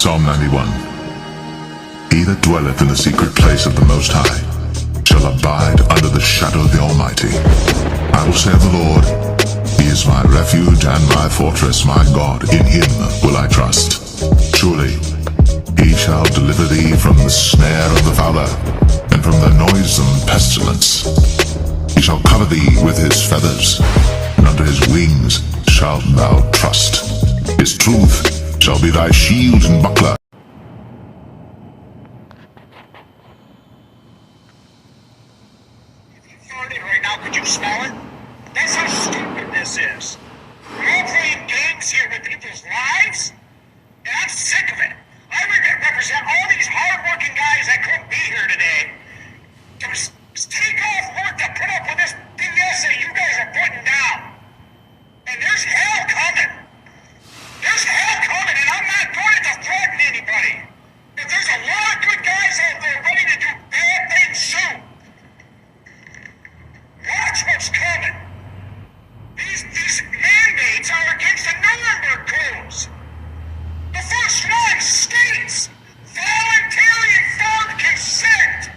Psalm 91. He that dwelleth in the secret place of the Most High shall abide under the shadow of the Almighty. I will say of the Lord, He is my refuge and my fortress, my God, in Him will I trust. Surely He shall deliver thee from the snare of the fowler, and from the noisome pestilence. He shall cover thee with His feathers, and under His wings shalt thou trust. His truth shall be thy shield and buckler. If you farted right now, could you smell it? That's how stupid this is. We're all playing games here with people's lives, and I'm sick of it. I represent all these hard-working guys that couldn't be here today to take off work to put up with this BS that you guys are putting down. And there's hell coming. There's hell coming, and I'm not doing it to threaten anybody. But there's a lot of good guys out there ready to do bad things soon. Watch what's coming. These mandates are against the Nuremberg codes. The first one states voluntary informed consent.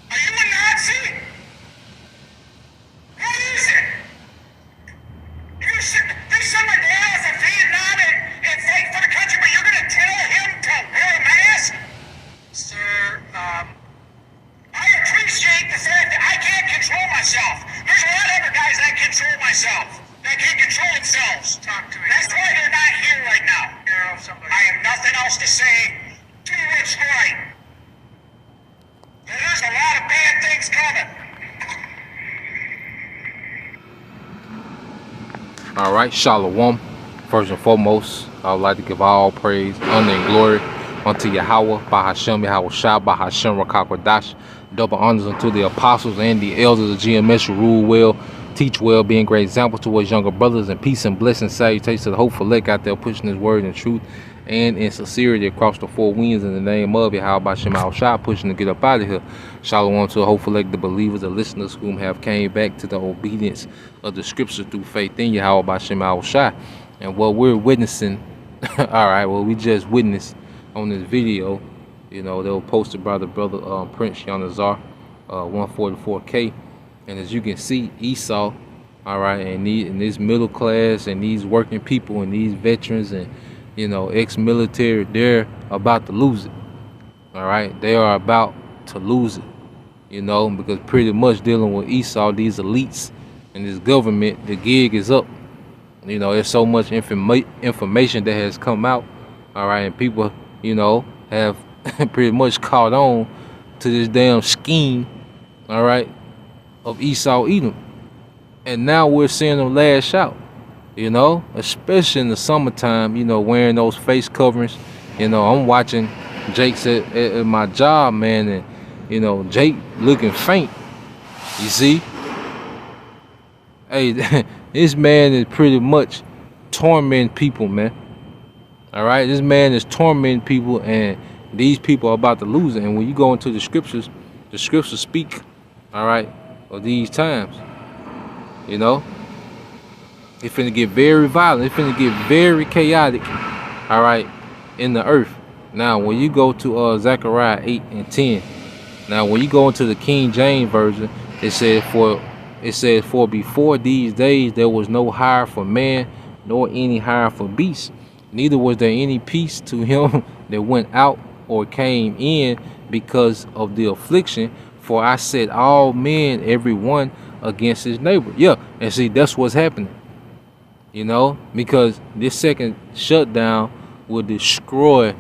Are you a Nazi? What is it? They send my dad off to Vietnam and fight for the country, but you're going to tell him to wear a mask? Sir, I appreciate the fact that I can't control myself. There's a lot of other guys that control myself, that can't control themselves. Talk to me. That's why they're not here right now. I have nothing else to say. Do what's right. There's a lot of bad things coming. Alright, Shalom. First and foremost, I would like to give all praise, honor, and glory unto Yahawah, BAHASHAM, Yahawashi, BAHASHAM, Rakakwadash. Double honors unto the apostles and the elders of GMS who rule well, teach well, being great examples towards younger brothers, and peace and blessing, salutations to the hopeful elect out there pushing His word in truth and in sincerity across the four winds in the name of Yahawashi, pushing to get up out of here. Shalom to the hopeful elect, the believers, the listeners whom have came back to the obedience of the scriptures through faith in Yahawashi. And what we're witnessing, all right, well, we just witnessed on this video, you know, they were posted by the brother Prince Yanazar, 144K. And as you can see, Esau, all right, and this middle class and these working people and these veterans and, you know, ex-military, they're about to lose it. All right, they are about to lose it, you know, because pretty much dealing with Esau, these elites and this government, the gig is up. You know, there's so much information that has come out, all right, and people, you know, have pretty much caught on to this damn scheme, all right, of Esau Edom. And now we're seeing them lash out, you know, especially in the summertime, you know, wearing those face coverings. You know, I'm watching Jake's at my job, man, and, you know, Jake looking faint, you see. Hey, this man is pretty much tormenting people, man. All right, this man is tormenting people, and these people are about to lose it. And when you go into the scriptures speak, all right, of these times. You know, it's finna get very violent. It's finna get very chaotic, all right, in the earth. Now, when you go to Zechariah 8 and 10, now when you go into the King James version, it says for before these days there was no hire for man, nor any hire for beast. Neither was there any peace to him that went out or came in because of the affliction. For I set all men, every one, against his neighbor. Yeah, and see, that's what's happening. You know, because this second shutdown will destroy,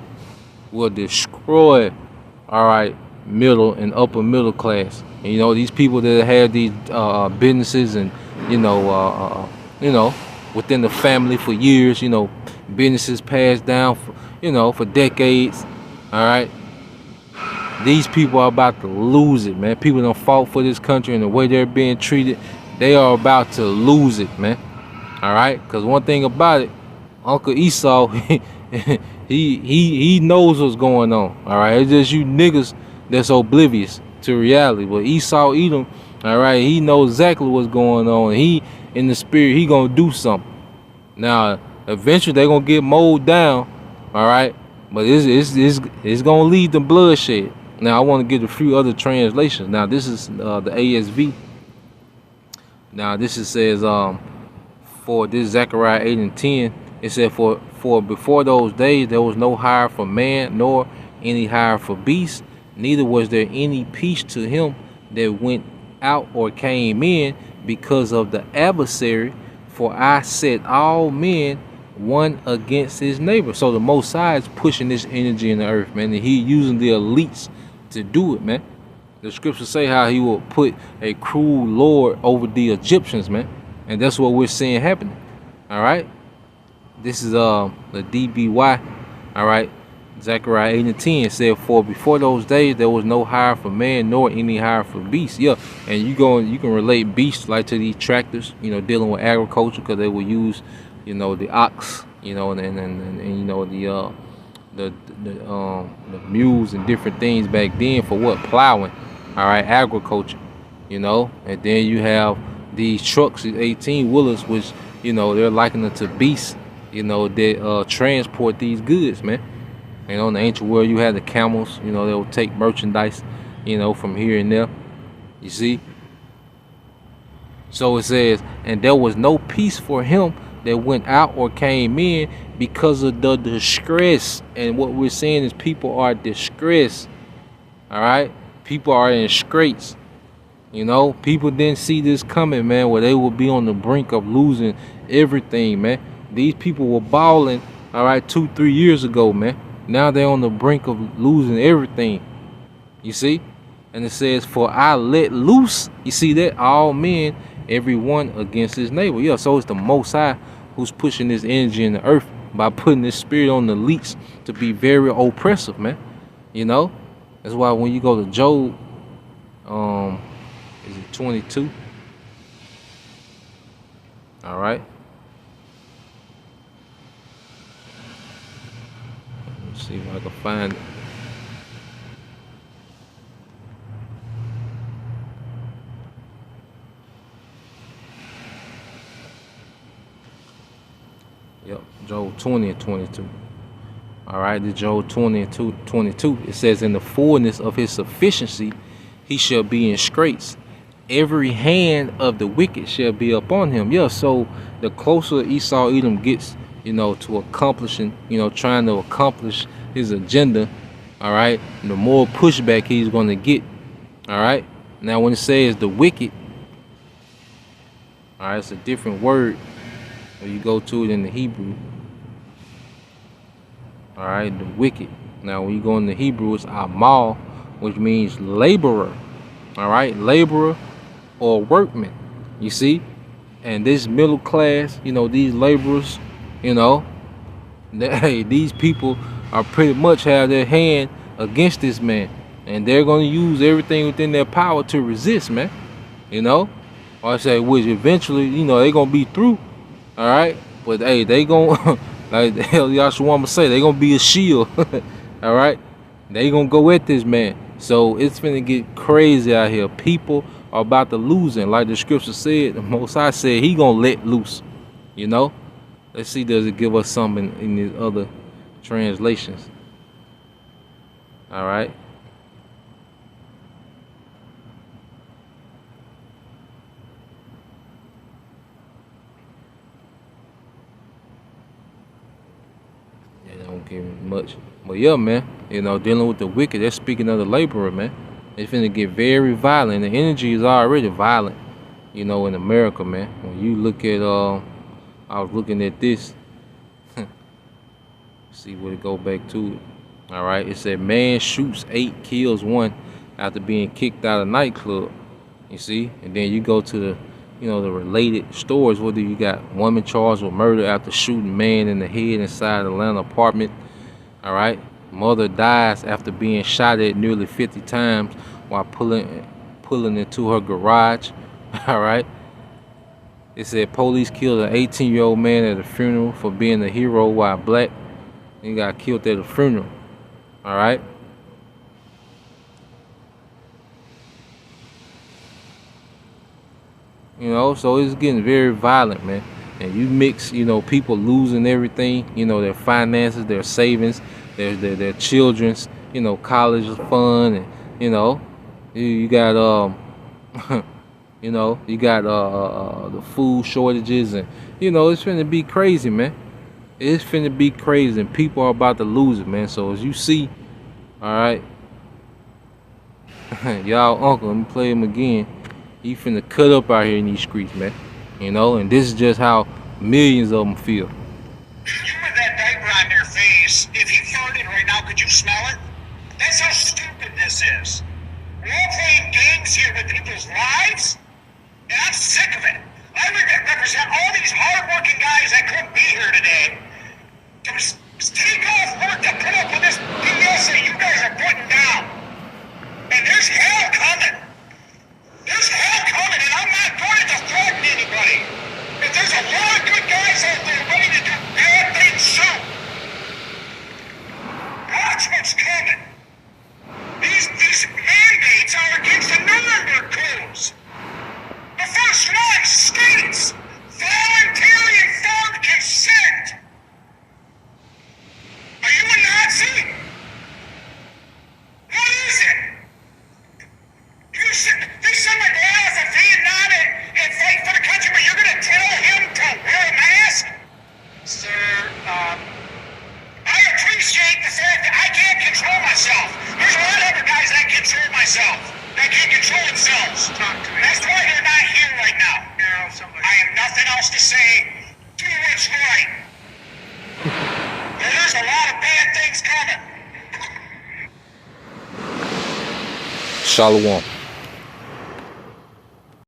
all right, middle and upper middle class. And, you know, these people that have these businesses and, you know, within the family for years, you know, businesses passed down, for, you know, for decades, all right. These people are about to lose it, man. People don't fought for this country, and the way they're being treated, they are about to lose it, man. All right, because one thing about it, Uncle Esau, he knows what's going on. All right, it's just you niggas that's oblivious to reality. But Esau Edom, all right, he knows exactly what's going on. He in the spirit, he gonna do something. Now, eventually they're gonna get mowed down, All right, but it's gonna lead to bloodshed. Now I want to get a few other translations. Now this is the ASV. Now this is says for this Zechariah 8 and 10, it said for before those days there was no hire for man nor any hire for beast, neither was there any peace to him that went out or came in because of the adversary. For I set all men one against his neighbor. So the Most High is pushing this energy in the earth, man, and he using the elites to do it, man. The scriptures say how he will put a cruel lord over the Egyptians, man, and that's what we're seeing happening. All right, this is the DBY. All right, Zechariah 8 and 10 said, for before those days there was no hire for man nor any hire for beast. Yeah, and you can relate beasts like to these tractors, you know, dealing with agriculture, because they will use, you know, the ox, you know, and you know the mules and different things back then for what, plowing. All right, agriculture, you know, and then you have these trucks, these 18-wheelers, which, you know, they're likened to beasts, you know, that transport these goods, man. You know, in the ancient world, you had the camels, you know, they'll take merchandise, you know, from here and there, you see. So it says, and there was no peace for him that went out or came in because of the distress. And what we're saying is people are distressed, all right? People are in straits, you know. People didn't see this coming, man, where they would be on the brink of losing everything, man. These people were balling, all right, 2-3 years ago, man. Now they're on the brink of losing everything, you see. And it says, for I let loose, you see that, all men, every one against his neighbor. Yeah, so it's the Most High who's pushing this energy in the earth by putting this spirit on the elites to be very oppressive, man. You know, that's why when you go to Job, is it 22? All right. Let's see if I can find it. Yep, Job 20 and 22. All right, the Job 20 and 22. It says, in the fullness of his sufficiency, he shall be in straits. Every hand of the wicked shall be upon him. Yeah, so the closer Esau Edom gets, you know, to accomplishing, you know, trying to accomplish his agenda, all right, the more pushback he's going to get. All right. Now, when it says the wicked, all right, it's a different word. When you go to it in the Hebrew, all right, the wicked. Now, when you go in the Hebrew, it's amal, which means laborer. All right, laborer or workman. You see, and this middle class, you know, these laborers, you know, hey, these people are pretty much have their hand against this man, and they're going to use everything within their power to resist, man. You know, or I say, which eventually, you know, they're gonna be through. All right, but hey, they gonna like the hell Yahawah say, they gonna be a shield. All right, they gonna go at this man. So it's finna get crazy out here. People are about to lose, and like the scripture said, the Most High said he gonna let loose. You know, let's see, does it give us something in these other translations? All right. Don't give me much, but yeah, man, you know, dealing with the wicked, that's speaking of the laborer, man. It's finna get very violent. The energy is already violent, you know, in America, man. When you look at I was looking at this see where to go back to it. All right, it said man shoots 8, kills 1 after being kicked out of nightclub. You see, and then you go to the, you know, the related stories. Whether you got woman charged with murder after shooting man in the head inside Atlanta apartment. All right, mother dies after being shot at nearly 50 times while pulling into her garage. All right, it said police killed an 18-year-old man at a funeral for being a hero while black. He got killed at a funeral. All right. You know, so it's getting very violent, man. and you mix, you know, people losing everything, you know, their finances, their savings, their children's, you know, college fund, and you know, you got you know, you got the food shortages, and you know, it's finna be crazy, man. It's finna be crazy, and people are about to lose it, man. So as you see, all right, y'all uncle, let me play him again. He finna cut up out here in these streets, man. You know, and this is just how millions of them feel. You with that diaper on your face, if you farted right now, could you smell it? That's how stupid this is. We're all playing games here with people's lives, and I'm sick of it. I represent all these hard-working guys that couldn't be here today to take off work to put up with this BS that you guys are putting down. And there's hell coming. There's hell coming, and I'm not going to threaten anybody. But there's a lot of good guys out there ready to do bad things soon. Watch what's coming. These mandates are against the Nuremberg codes. The first one states voluntary informed consent. Are you a Nazi? What is it? They send my dad off to Vietnam and fight for the country, but you're going to tell him to wear a mask? Sir, I appreciate the fact that I can't control myself. There's a lot of other guys that control myself, that can't control themselves. Talk to me. That's why they're not here right now. I have nothing else to say. Do what's right. There's a lot of bad things coming. Shalom.